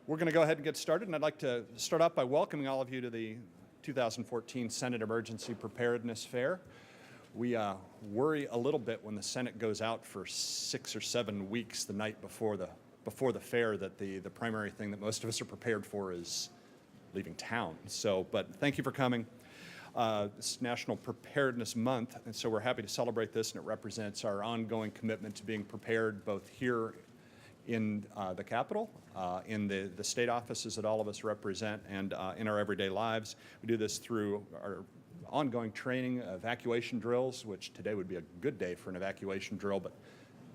We're going to go ahead and get started, and I'd like to start off by welcoming all of you to the 2014 Senate Emergency Preparedness Fair. We worry a little bit when the Senate goes out for 6 or 7 weeks the night before the fair that the primary thing that most of us are prepared for is leaving town. But thank you for coming. It's National Preparedness Month, and so we're happy to celebrate this, and it represents our ongoing commitment to being prepared both here in the Capitol, in the state offices that all of us represent, and in our everyday lives. We do this through our ongoing training, evacuation drills, which today would be a good day for an evacuation drill, but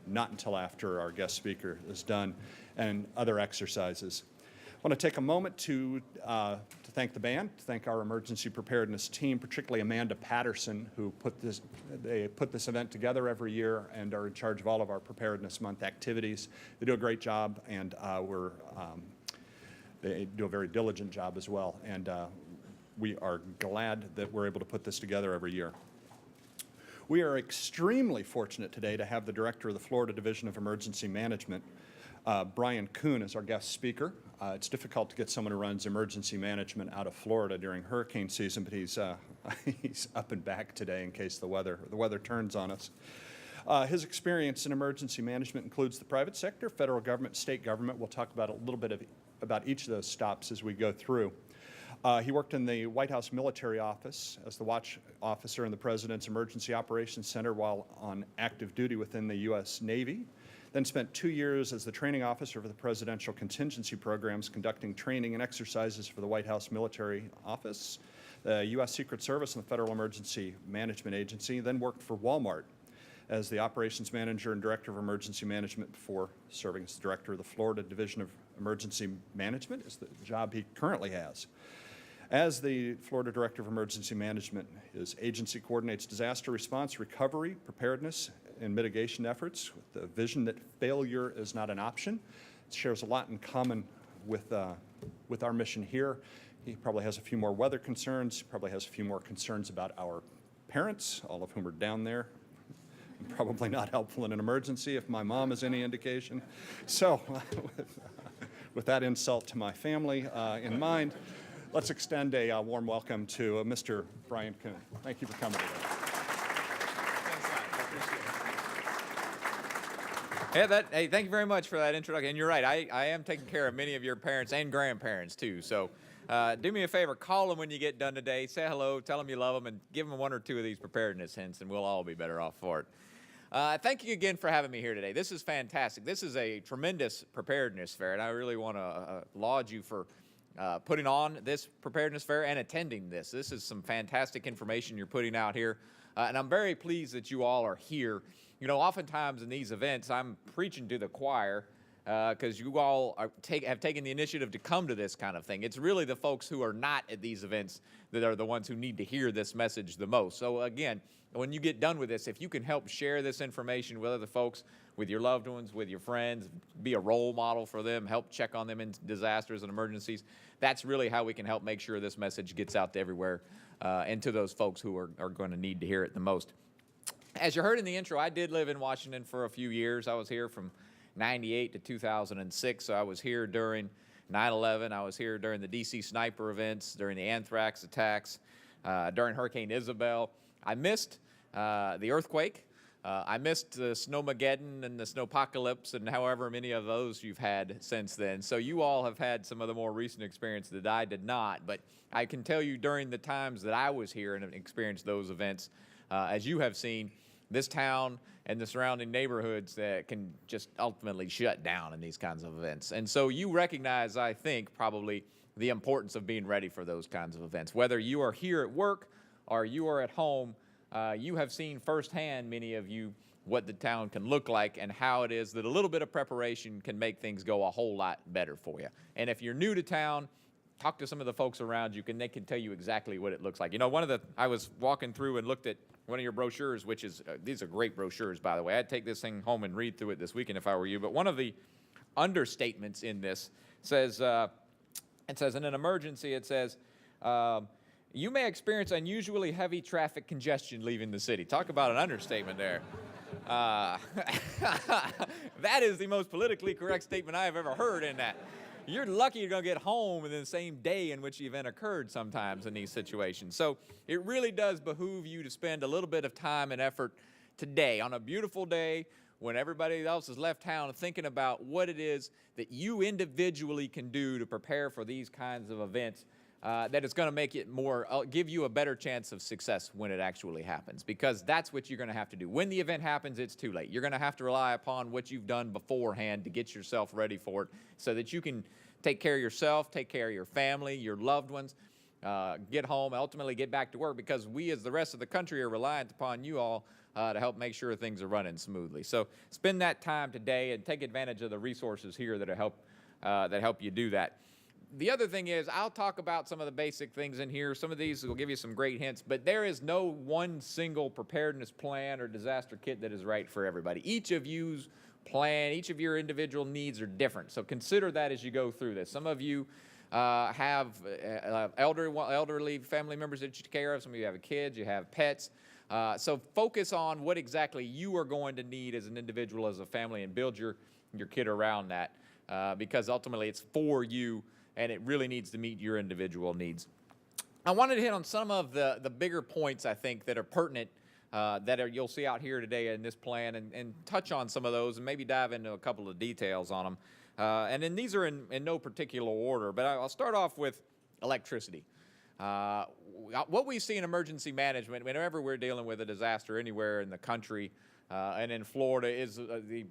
not until after our guest speaker is done, and other exercises. I want to take a moment to thank the band, to thank our emergency preparedness team, particularly Amanda Patterson, who put this event together every year and are in charge of all of our Preparedness Month activities. They do a great job, and they do a very diligent job as well. And we are glad that we're able to put this together every year. We are extremely fortunate today to have the director of the Florida Division of Emergency Management, Bryan Koon, as our guest speaker. It's difficult to get someone who runs emergency management out of Florida during hurricane season, but he's up and back today in case the weather turns on us. His experience in emergency management includes the private sector, federal government, state government. We'll talk about a little bit about each of those stops as we go through. He worked in the White House Military Office as the watch officer in the President's Emergency Operations Center while on active duty within the U.S. Navy. Then spent 2 years as the training officer for the Presidential Contingency Programs, conducting training and exercises for the White House Military Office, the U.S. Secret Service, and the Federal Emergency Management Agency. Then worked for Walmart as the operations manager and director of emergency management before serving as the director of the Florida Division of Emergency Management, is the job he currently has. As the Florida Director of Emergency Management, his agency coordinates disaster response, recovery, preparedness, and mitigation efforts with the vision that failure is not an option. It shares a lot in common with our mission here. He probably has a few more weather concerns, probably has a few more concerns about our parents, all of whom are down there. Probably not helpful in an emergency if my mom is any indication. So with that insult to my family in mind, let's extend a warm welcome to Mr. Bryan Koon. Thank you for coming today. Hey, thank you very much for that introduction. And you're right, I am taking care of many of your parents and grandparents too. So do me a favor, call them when you get done today. Say hello, tell them you love them, and give them 1 or 2 of these preparedness hints, and we'll all be better off for it. Thank you again for having me here today. This is fantastic. This is a tremendous preparedness fair, and I really want to laud you for putting on this preparedness fair and attending this. This is some fantastic information you're putting out here, and I'm very pleased that you all are here. You know, oftentimes in these events, I'm preaching to the choir because you all have taken the initiative to come to this kind of thing. It's really the folks who are not at these events that are the ones who need to hear this message the most. So again, when you get done with this, if you can help share this information with other folks, with your loved ones, with your friends, be a role model for them, help check on them in disasters and emergencies, that's really how we can help make sure this message gets out to everywhere and to those folks who are going to need to hear it the most. As you heard in the intro, I did live in Washington for a few years. I was here from 98 to 2006, so I was here during 9/11. I was here during the D.C. sniper events, during the anthrax attacks, during Hurricane Isabel. I missed the earthquake. I missed the snowmageddon and the snowpocalypse and however many of those you've had since then. So you all have had some of the more recent experience that I did not. But I can tell you during the times that I was here and experienced those events, as you have seen, this town and the surrounding neighborhoods that can just ultimately shut down in these kinds of events. And so you recognize, I think, probably the importance of being ready for those kinds of events. Whether you are here at work or you are at home, you have seen firsthand, many of you, what the town can look like and how it is that a little bit of preparation can make things go a whole lot better for you. And if you're new to town, talk to some of the folks around you, they can tell you exactly what it looks like. You know, I was walking through and looked at one of your brochures, which is, these are great brochures, by the way. I'd take this thing home and read through it this weekend if I were you. But one of the understatements in this says, in an emergency, it says, you may experience unusually heavy traffic congestion leaving the city. Talk about an understatement there. That is the most politically correct statement I have ever heard in that. You're lucky you're going to get home in the same day in which the event occurred sometimes in these situations. So it really does behoove you to spend a little bit of time and effort today on a beautiful day when everybody else has left town, thinking about what it is that you individually can do to prepare for these kinds of events, that is going to make it more, give you a better chance of success when it actually happens, because that's what you're going to have to do. When the event happens, it's too late. You're going to have to rely upon what you've done beforehand to get yourself ready for it so that you can take care of yourself, take care of your family, your loved ones, get home, ultimately get back to work, because we as the rest of the country are reliant upon you all to help make sure things are running smoothly. So spend that time today and take advantage of the resources here that help you do that. The other thing is, I'll talk about some of the basic things in here. Some of these will give you some great hints, but there is no one single preparedness plan or disaster kit that is right for everybody. Each of you's plan, each of your individual needs are different. So consider that as you go through this. Some of you have elderly family members that you take care of. Some of you have kids, you have pets. So focus on what exactly you are going to need as an individual, as a family, and build your kit around that, because ultimately it's for you and it really needs to meet your individual needs. I wanted to hit on some of the bigger points, I think, that are pertinent, you'll see out here today in this plan, and touch on some of those and maybe dive into a couple of details on them. And then these are in no particular order, but I'll start off with electricity. What we see in emergency management, whenever we're dealing with a disaster anywhere in the country and in Florida, is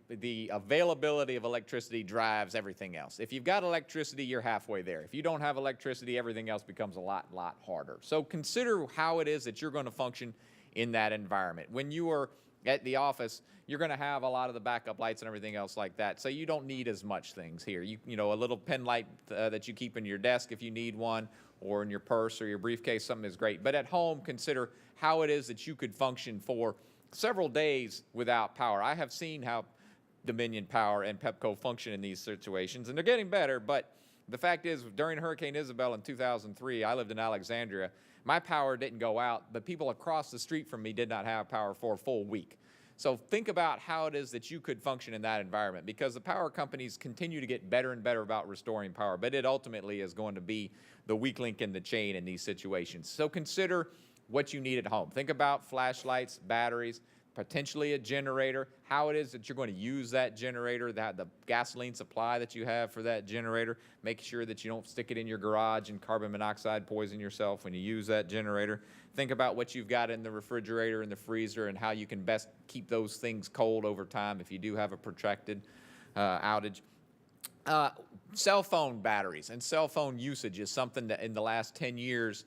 the availability of electricity drives everything else. If you've got electricity, you're halfway there. If you don't have electricity, everything else becomes a lot harder. So consider how it is that you're going to function in that environment. When you are at the office, you're going to have a lot of the backup lights and everything else like that, so you don't need as much things here. You know, a little pen light that you keep in your desk if you need one, or in your purse or your briefcase, something is great. But at home, consider how it is that you could function for several days without power. I have seen how Dominion Power and Pepco function in these situations, and they're getting better, but the fact is, during Hurricane Isabel in 2003, I lived in Alexandria. My power didn't go out, but people across the street from me did not have power for a full week. So think about how it is that you could function in that environment, because the power companies continue to get better and better about restoring power, but it ultimately is going to be the weak link in the chain in these situations. So consider what you need at home. Think about flashlights, batteries, potentially a generator, how it is that you're going to use that generator, the gasoline supply that you have for that generator. Make sure that you don't stick it in your garage and carbon monoxide poison yourself when you use that generator. Think about what you've got in the refrigerator and the freezer and how you can best keep those things cold over time if you do have a protracted outage. Cell phone batteries and cell phone usage is something that in the last 10 years,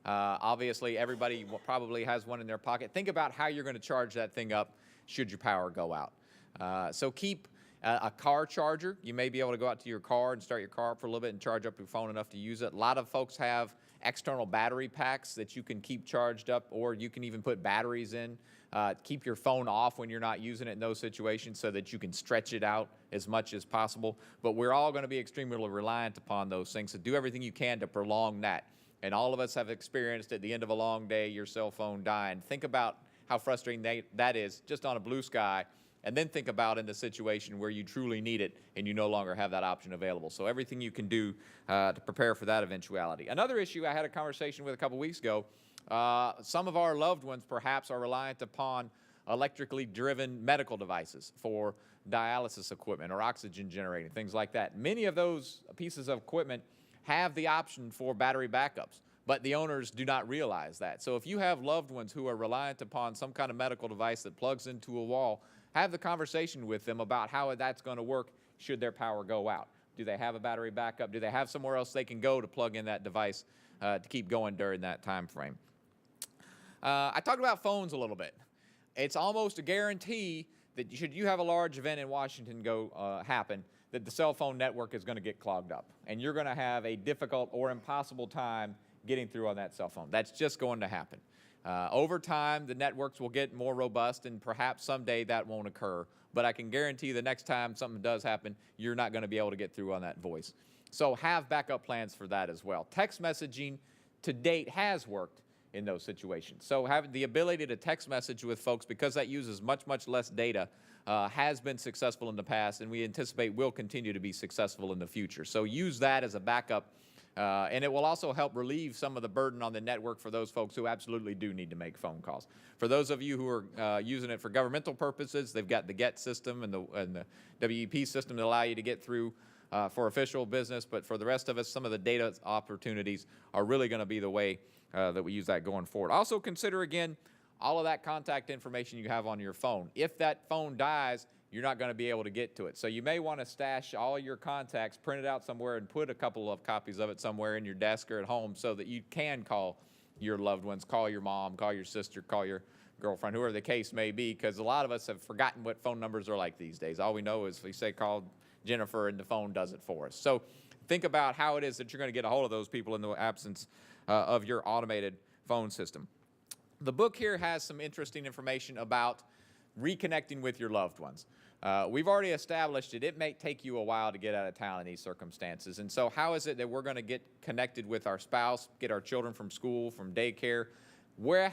obviously everybody probably has one in their pocket. Think about how you're going to charge that thing up should your power go out. So keep a car charger. You may be able to go out to your car and start your car up for a little bit and charge up your phone enough to use it. A lot of folks have external battery packs that you can keep charged up, or you can even put batteries in. Keep your phone off when you're not using it in those situations so that you can stretch it out as much as possible. But we're all going to be extremely reliant upon those things, so do everything you can to prolong that. And all of us have experienced at the end of a long day your cell phone dying. Think about how frustrating that is just on a blue sky, and then think about in the situation where you truly need it and you no longer have that option available. So everything you can do to prepare for that eventuality. Another issue I had a conversation with a couple weeks ago, some of our loved ones perhaps are reliant upon electrically driven medical devices for dialysis equipment or oxygen generating, things like that. Many of those pieces of equipment have the option for battery backups, but the owners do not realize that. So if you have loved ones who are reliant upon some kind of medical device that plugs into a wall, have the conversation with them about how that's going to work should their power go out. Do they have a battery backup? Do they have somewhere else they can go to plug in that device to keep going during that time frame? I talked about phones a little bit. It's almost a guarantee that should you have a large event in Washington happen, that the cell phone network is going to get clogged up, and you're going to have a difficult or impossible time getting through on that cell phone. That's just going to happen. Over time, the networks will get more robust, and perhaps someday that won't occur. But I can guarantee the next time something does happen, you're not going to be able to get through on that voice. So have backup plans for that as well. Text messaging to date has worked. in those situations. So having the ability to text message with folks, because that uses much, much less data, has been successful in the past, and we anticipate will continue to be successful in the future. So use that as a backup, and it will also help relieve some of the burden on the network for those folks who absolutely do need to make phone calls. For those of you who are using it for governmental purposes, they've got the GET system and the WEP system that allow you to get through for official business, but for the rest of us, some of the data opportunities are really going to be the way that we use that going forward. Also consider, again, all of that contact information you have on your phone. If that phone dies, you're not going to be able to get to it. So you may want to stash all your contacts, print it out somewhere, and put a couple of copies of it somewhere in your desk or at home so that you can call your loved ones, call your mom, call your sister, call your girlfriend, whoever the case may be, because a lot of us have forgotten what phone numbers are like these days. All we know is we say call Jennifer and the phone does it for us. So think about how it is that you're going to get a hold of those people in the absence of your automated phone system. The book here has some interesting information about reconnecting with your loved ones. We've already established it may take you a while to get out of town in these circumstances. And so how is it that we're going to get connected with our spouse, get our children from school, from daycare?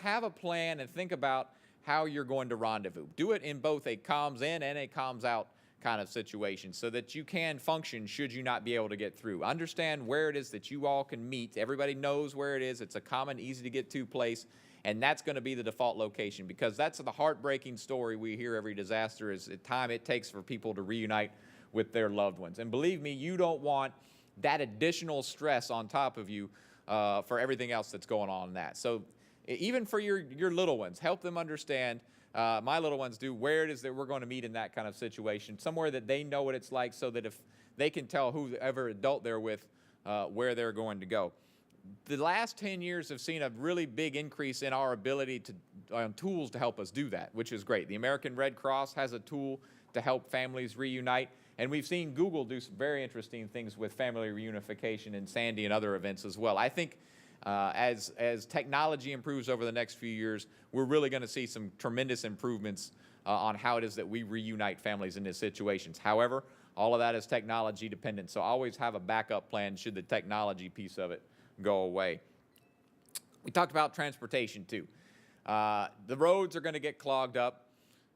Have a plan and think about how you're going to rendezvous. Do it in both a comms in and a comms out kind of situation so that you can function should you not be able to get through. Understand where it is that you all can meet. Everybody knows where it is. It's a common, easy to get to place. And that's going to be the default location, because that's the heartbreaking story we hear every disaster is the time it takes for people to reunite with their loved ones. And believe me, you don't want that additional stress on top of you for everything else that's going on in that. So even for your little ones, help them understand, my little ones do, where it is that we're going to meet in that kind of situation, somewhere that they know what it's like so that if they can tell whoever adult they're with where they're going to go. The last 10 years have seen a really big increase in our ability to tools to help us do that, which is great. The American Red Cross has a tool to help families reunite, and we've seen Google do some very interesting things with family reunification and Sandy and other events as well. I think as technology improves over the next few years, we're really going to see some tremendous improvements on how it is that we reunite families in these situations. However, all of that is technology dependent, so always have a backup plan should the technology piece of it go away. We talked about transportation too. The roads are going to get clogged up.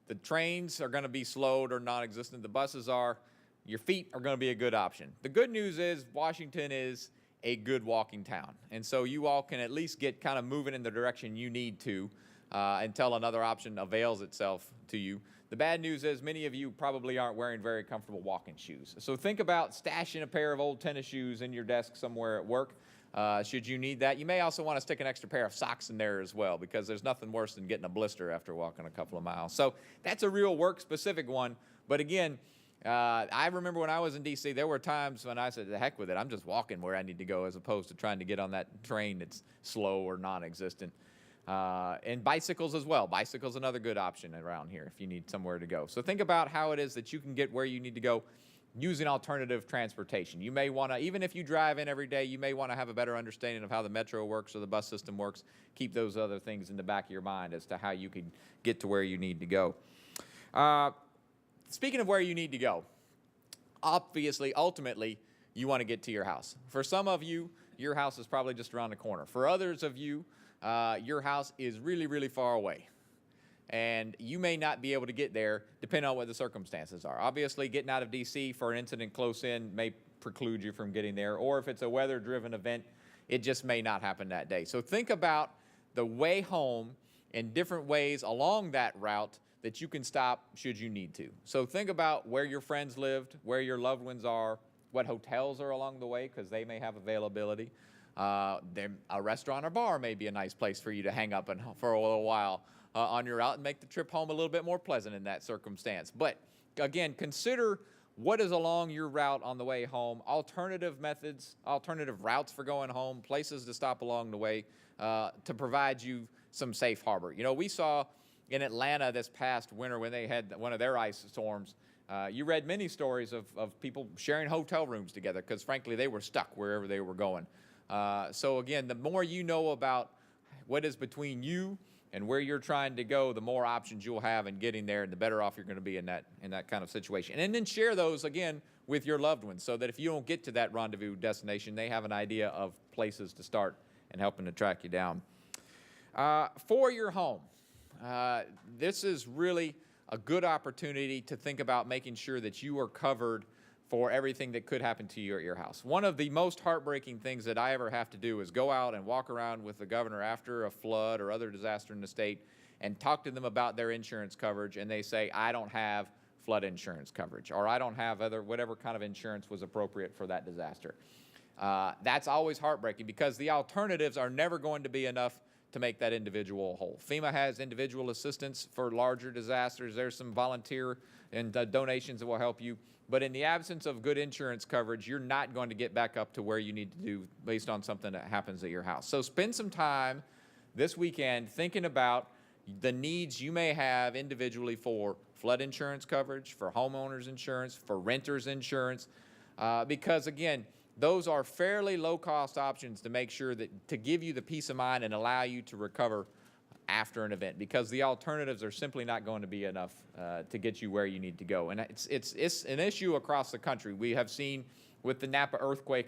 The trains are going to be slowed or non-existent. The buses are. Your feet are going to be a good option. The good news is Washington is a good walking town. And so you all can at least get kind of moving in the direction you need to until another option avails itself to you. The bad news is many of you probably aren't wearing very comfortable walking shoes. So think about stashing a pair of old tennis shoes in your desk somewhere at work. Should you need that. You may also want to stick an extra pair of socks in there as well, because there's nothing worse than getting a blister after walking a couple of miles. So that's a real work-specific one. But again, I remember when I was in D.C., there were times when I said, the heck with it, I'm just walking where I need to go as opposed to trying to get on that train that's slow or non-existent. And bicycles as well. Bicycles another good option around here if you need somewhere to go. So think about how it is that you can get where you need to go using alternative transportation. You may want to, even if you drive in every day, you may want to have a better understanding of how the metro works or the bus system works. Keep those other things in the back of your mind as to how you can get to where you need to go. Speaking of where you need to go, obviously, ultimately, you want to get to your house. For some of you, your house is probably just around the corner. For others of you, your house is really, really far away. And you may not be able to get there depending on what the circumstances are. Obviously, getting out of D.C. for an incident close in may preclude you from getting there. Or if it's a weather-driven event, it just may not happen that day. So think about the way home and different ways along that route that you can stop should you need to. So think about where your friends lived, where your loved ones are, what hotels are along the way, because they may have availability. A restaurant or bar may be a nice place for you to hang up for a little while on your route and make the trip home a little bit more pleasant in that circumstance. But again, consider what is along your route on the way home, alternative methods, alternative routes for going home, places to stop along the way to provide you some safe harbor. You know, we saw in Atlanta this past winter when they had one of their ice storms, you read many stories of people sharing hotel rooms together because, frankly, they were stuck wherever they were going. So, again, the more you know about what is between you and where you're trying to go, the more options you'll have in getting there and the better off you're going to be in that kind of situation. And then share those, again, with your loved ones so that if you don't get to that rendezvous destination, they have an idea of places to start and helping to track you down. For your home, this is really a good opportunity to think about making sure that you are covered for everything that could happen to you at your house. One of the most heartbreaking things that I ever have to do is go out and walk around with the governor after a flood or other disaster in the state and talk to them about their insurance coverage, and they say, I don't have flood insurance coverage, or I don't have whatever kind of insurance was appropriate for that disaster. That's always heartbreaking because the alternatives are never going to be enough to make that individual whole. FEMA has individual assistance for larger disasters. There's some volunteer and donations that will help you. But in the absence of good insurance coverage, you're not going to get back up to where you need to do based on something that happens at your house. So spend some time this weekend thinking about the needs you may have individually for flood insurance coverage, for homeowners insurance, for renters insurance, because again, those are fairly low-cost options to make sure that to give you the peace of mind and allow you to recover after an event, because the alternatives are simply not going to be enough to get you where you need to go. And it's an issue across the country. We have seen with the Napa earthquake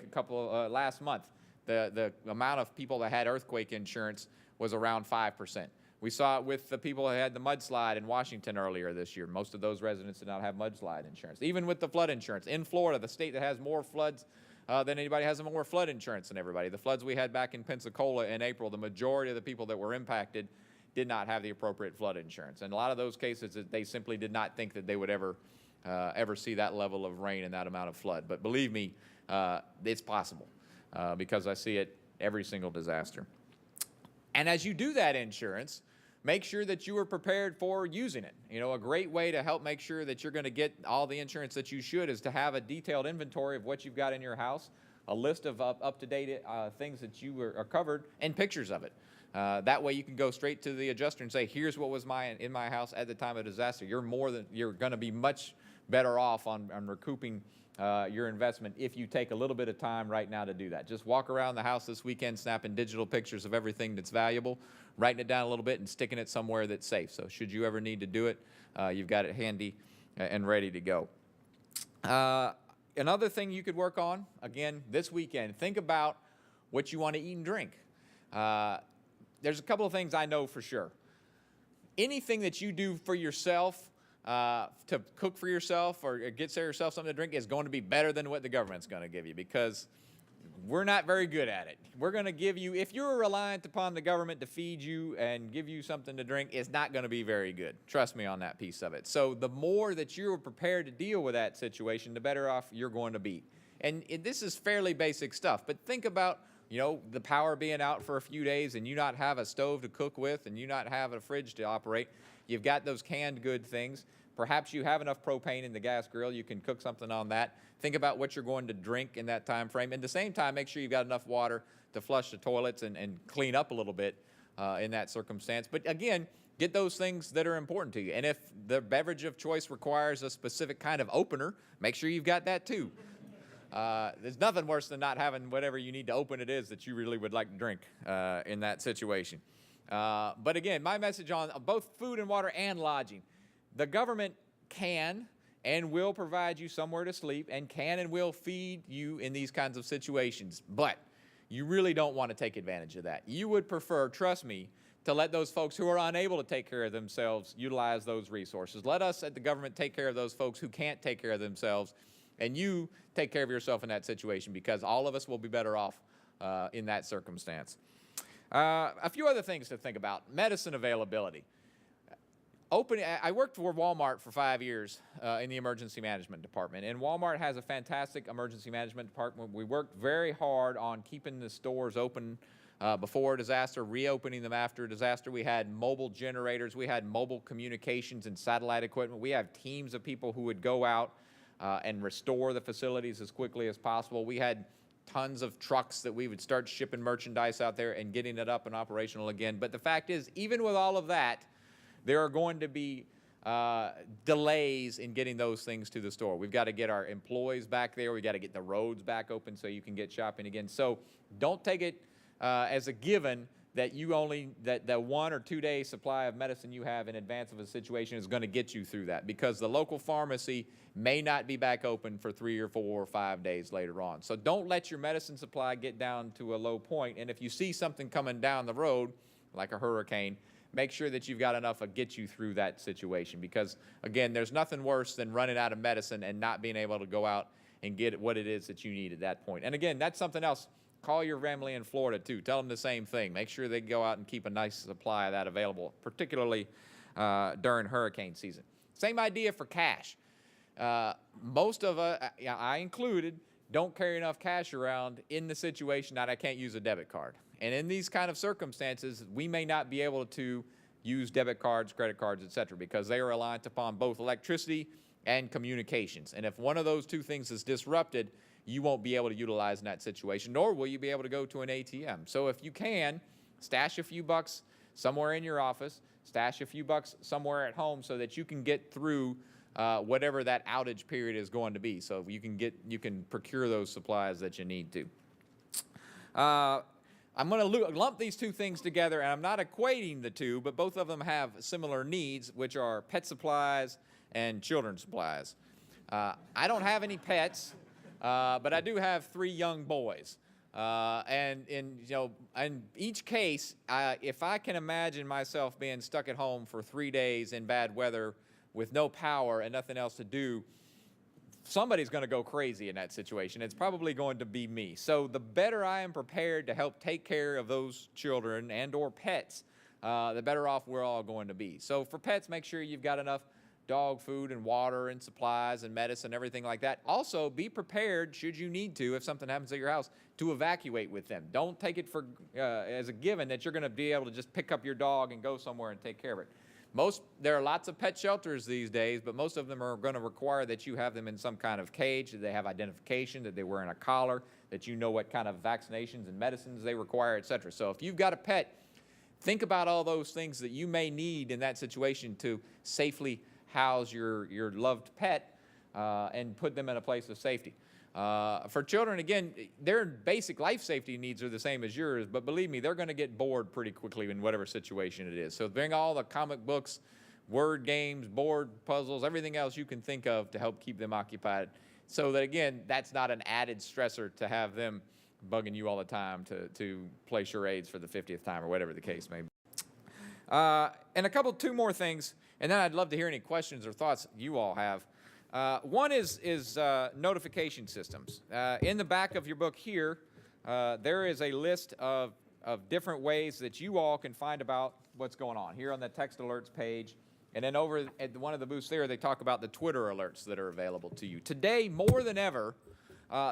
last month, the amount of people that had earthquake insurance was around 5%. We saw it with the people who had the mudslide in Washington earlier this year. Most of those residents did not have mudslide insurance. Even with the flood insurance. In Florida, the state that has more floods than anybody, has more flood insurance than everybody. The floods we had back in Pensacola in April, the majority of the people that were impacted did not have the appropriate flood insurance. And a lot of those cases, they simply did not think that they would ever see that level of rain and that amount of flood. But believe me, it's possible because I see it every single disaster. And as you do that insurance, make sure that you are prepared for using it. You know, a great way to help make sure that you're going to get all the insurance that you should is to have a detailed inventory of what you've got in your house, a list of up-to-date things that you are covered, and pictures of it. That way you can go straight to the adjuster and say, here's what was in my house at the time of disaster. You're going to be much better off on recouping your investment if you take a little bit of time right now to do that. Just walk around the house this weekend snapping digital pictures of everything that's valuable, writing it down a little bit and sticking it somewhere that's safe. So should you ever need to do it, you've got it handy and ready to go. Another thing you could work on, again, this weekend, think about what you want to eat and drink. There's a couple of things I know for sure. Anything that you do for yourself, to cook for yourself or get yourself something to drink is going to be better than what the government's going to give you, because we're not very good at it. We're going to give you, if you're reliant upon the government to feed you and give you something to drink, it's not going to be very good. Trust me on that piece of it. So the more that you're prepared to deal with that situation, the better off you're going to be. And this is fairly basic stuff, but think about, you know, the power being out for a few days and you not have a stove to cook with and you not have a fridge to operate. You've got those canned good things. Perhaps you have enough propane in the gas grill. You can cook something on that. Think about what you're going to drink in that time frame. At the same time, make sure you've got enough water to flush the toilets and clean up a little bit in that circumstance. But again, get those things that are important to you. And if the beverage of choice requires a specific kind of opener, make sure you've got that too. There's nothing worse than not having whatever you need to open it is that you really would like to drink in that situation. But again, my message on both food and water and lodging. The government can and will provide you somewhere to sleep and can and will feed you in these kinds of situations. But you really don't want to take advantage of that. You would prefer, trust me, to let those folks who are unable to take care of themselves utilize those resources. Let us at the government take care of those folks who can't take care of themselves, and you take care of yourself in that situation, because all of us will be better off in that circumstance. A few other things to think about. Medicine availability. I worked for Walmart for 5 years in the emergency management department, and Walmart has a fantastic emergency management department. We worked very hard on keeping the stores open before a disaster, reopening them after a disaster. We had mobile generators. We had mobile communications and satellite equipment. We have teams of people who would go out and restore the facilities as quickly as possible. We had tons of trucks that we would start shipping merchandise out there and getting it up and operational again. But the fact is, even with all of that, there are going to be delays in getting those things to the store. We've got to get our employees back there. We've got to get the roads back open so you can get shopping again. So don't take it as a given that that 1 or 2 day supply of medicine you have in advance of a situation is going to get you through that, because the local pharmacy may not be back open for 3 or 4 or 5 days later on. So don't let your medicine supply get down to a low point. And if you see something coming down the road, like a hurricane, make sure that you've got enough to get you through that situation. Because, again, there's nothing worse than running out of medicine and not being able to go out and get what it is that you need at that point. And, again, that's something else. Call your family in Florida, too. Tell them the same thing. Make sure they go out and keep a nice supply of that available, particularly during hurricane season. Same idea for cash. Most of us, I included, don't carry enough cash around in the situation that I can't use a debit card. And in these kind of circumstances, we may not be able to use debit cards, credit cards, et cetera, because they are reliant upon both electricity and communications. And if one of those two things is disrupted, you won't be able to utilize in that situation, nor will you be able to go to an ATM. So if you can, stash a few bucks somewhere in your office, stash a few bucks somewhere at home so that you can get through whatever that outage period is going to be. So you can procure those supplies that you need to. I'm going to lump these two things together, and I'm not equating the two, but both of them have similar needs, which are pet supplies and children's supplies. I don't have any pets, but I do have 3 young boys. And in each case, if I can imagine myself being stuck at home for 3 days in bad weather with no power and nothing else to do, somebody's going to go crazy in that situation. It's probably going to be me. So the better I am prepared to help take care of those children and or pets, the better off we're all going to be. So for pets, make sure you've got enough dog food and water and supplies and medicine, everything like that. Also, be prepared, should you need to, if something happens at your house, to evacuate with them. Don't take it for as a given that you're going to be able to just pick up your dog and go somewhere and take care of it. There are lots of pet shelters these days, but most of them are going to require that you have them in some kind of cage, that they have identification, that they're wearing a collar, that you know what kind of vaccinations and medicines they require, et cetera. So if you've got a pet, think about all those things that you may need in that situation to safely house your loved pet and put them in a place of safety. For children, again, their basic life safety needs are the same as yours, but believe me, they're going to get bored pretty quickly in whatever situation it is. So bring all the comic books, word games, board puzzles, everything else you can think of to help keep them occupied, so that, again, that's not an added stressor to have them bugging you all the time to play charades for the 50th time or whatever the case may be. And two more things, and then I'd love to hear any questions or thoughts you all have. One is notification systems. In the back of your book here, there is a list of different ways that you all can find about what's going on. Here on the text alerts page, and then over at one of the booths there, they talk about the Twitter alerts that are available to you. Today, more than ever,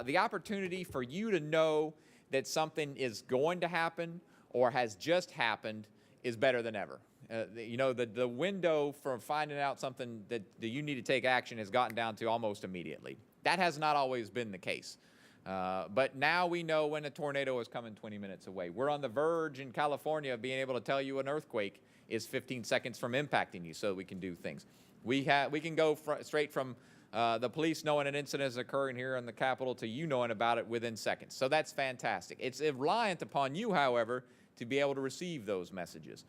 the opportunity for you to know that something is going to happen or has just happened is better than ever. The window for finding out something that you need to take action has gotten down to almost immediately. That has not always been the case. But now we know when a tornado is coming 20 minutes away. We're on the verge in California of being able to tell you an earthquake is 15 seconds from impacting you, so we can do things. We can go straight from the police knowing an incident is occurring here in the Capitol to you knowing about it within seconds. So that's fantastic. It's reliant upon you, however, to be able to receive those messages,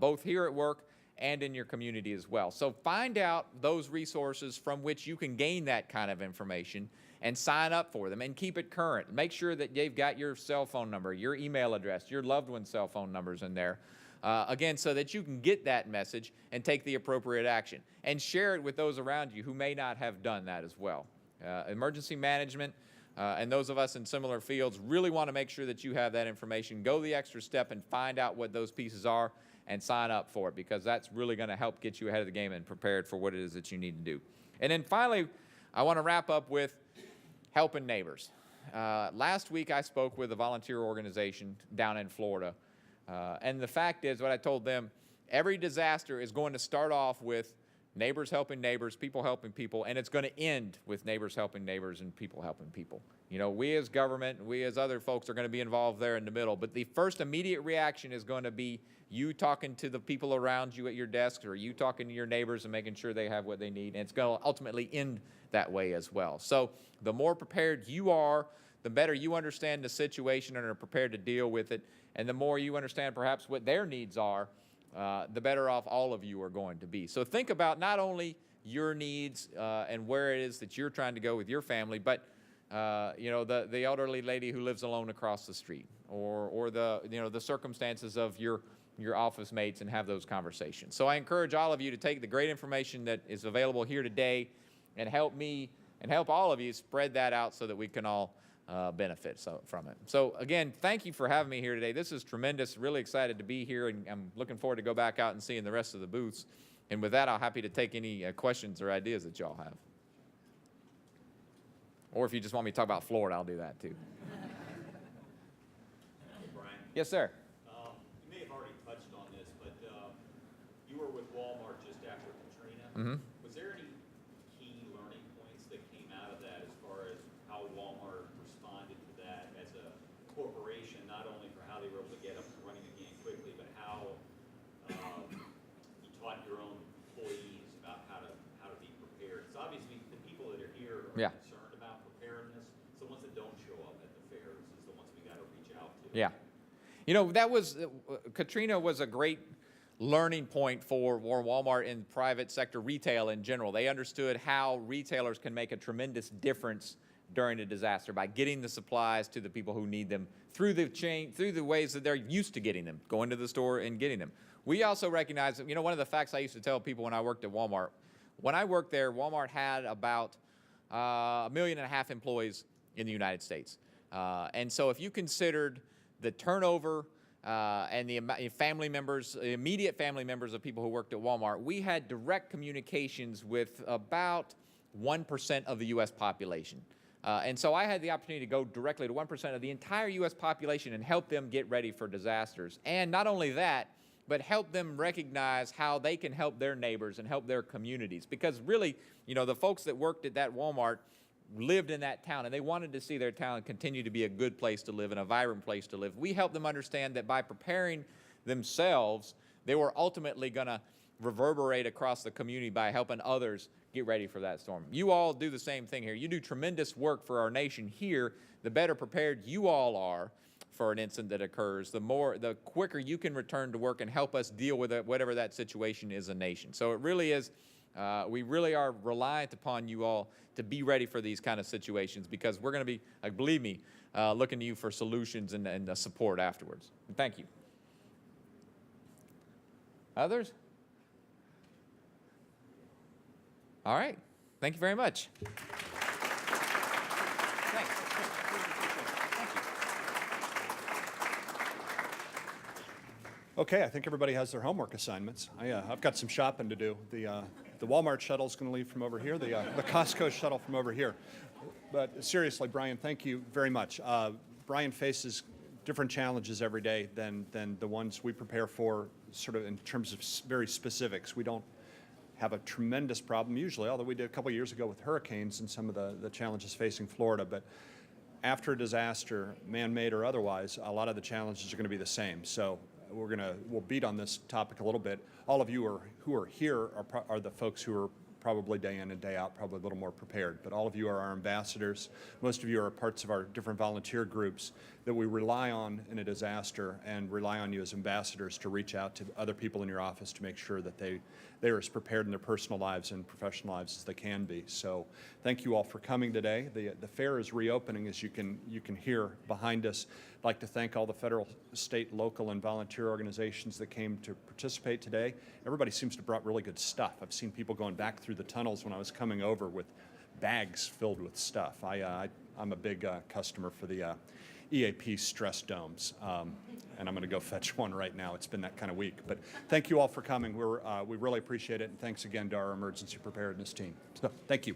both here at work and in your community as well. So find out those resources from which you can gain that kind of information and sign up for them and keep it current. Make sure that they've got your cell phone number, your email address, your loved one's cell phone numbers in there, again, so that you can get that message and take the appropriate action and share it with those around you who may not have done that as well. Emergency management and those of us in similar fields really want to make sure that you have that information. Go the extra step and find out what those pieces are and sign up for it, because that's really going to help get you ahead of the game and prepared for what it is that you need to do. And then finally, I want to wrap up with helping neighbors. Last week I spoke with a volunteer organization down in Florida, and the fact is, what I told them, every disaster is going to start off with neighbors helping neighbors, people helping people, and it's going to end with neighbors helping neighbors and people helping people. You know, we as government, we as other folks are going to be involved there in the middle, but the first immediate reaction is going to be you talking to the people around you at your desk, or you talking to your neighbors and making sure they have what they need, and it's going to ultimately end that way as well. So the more prepared you are, the better you understand the situation and are prepared to deal with it, and the more you understand perhaps what their needs are, the better off all of you are going to be. So think about not only your needs and where it is that you're trying to go with your family, but the elderly lady who lives alone across the street, or the circumstances of your office mates, and have those conversations. So I encourage all of you to take the great information that is available here today and help me and help all of you spread that out so that we can all benefit from it. So again, thank you for having me here today. This is tremendous. Really excited to be here, and I'm looking forward to go back out and seeing the rest of the booths. And with that, I'm happy to take any questions or ideas that y'all have. Or if you just want me to talk about Florida, I'll do that too. Bryan, Yes, sir. you may have already touched on this, but you were with Walmart just after Katrina. Mm-hmm. Was there any key learning points that came out of that as far as how Walmart responded to that as a corporation, not only for how they were able to get up and running again quickly, but how you taught your own employees about how to be prepared? It's obviously the people that are here are Yeah. concerned about preparedness. So the ones that don't show up at the fairs is the ones we got to reach out to. Yeah. That was, Katrina was a great learning point for Walmart and private sector retail in general. They understood how retailers can make a tremendous difference during a disaster by getting the supplies to the people who need them through the chain, through the ways that they're used to getting them, going to the store and getting them. We also recognize, one of the facts I used to tell people when I worked at Walmart, when I worked there, Walmart had about 1.5 million employees in the United States. And so if you considered the turnover and the family members, immediate family members of people who worked at Walmart, we had direct communications with about 1% of the U.S. population. And so I had the opportunity to go directly to 1% of the entire U.S. population and help them get ready for disasters. And not only that, but help them recognize how they can help their neighbors and help their communities. Because really, the folks that worked at that Walmart lived in that town, and they wanted to see their town continue to be a good place to live and a vibrant place to live. We helped them understand that by preparing themselves, they were ultimately going to reverberate across the community by helping others get ready for that storm. You all do the same thing here. You do tremendous work for our nation here. The better prepared you all are for an incident that occurs, the quicker you can return to work and help us deal with it, whatever that situation is, a nation. So it really is, we really are reliant upon you all to be ready for these kind of situations, because we're going to be, believe me, looking to you for solutions and support afterwards. And thank you. Others? All right. Thank you very much. Thanks. Okay, I think everybody has their homework assignments. I've got some shopping to do. The Walmart shuttle is going to leave from over here, the Costco shuttle from over here. But seriously, Bryan, thank you very much. Bryan faces different challenges every day than the ones we prepare for, sort of in terms of very specifics. We don't have a tremendous problem usually, although we did a couple years ago with hurricanes and some of the challenges facing Florida. But after a disaster, man-made or otherwise, a lot of the challenges are going to be the same. So we'll beat on this topic a little bit. All of you who are here are the folks who are probably day in and day out, probably a little more prepared. But all of you are our ambassadors. Most of you are parts of our different volunteer groups that we rely on in a disaster, and rely on you as ambassadors to reach out to other people in your office to make sure that they are as prepared in their personal lives and professional lives as they can be. So thank you all for coming today. The fair is reopening, as you can hear behind us. I'd like to thank all the federal, state, local, and volunteer organizations that came to participate today. Everybody seems to have brought really good stuff. I've seen people going back through the tunnels when I was coming over with bags filled with stuff. I'm a big customer for the EAP stress domes, and I'm going to go fetch one right now. It's been that kind of week. But thank you all for coming. We really appreciate it, and thanks again to our emergency preparedness team. So thank you.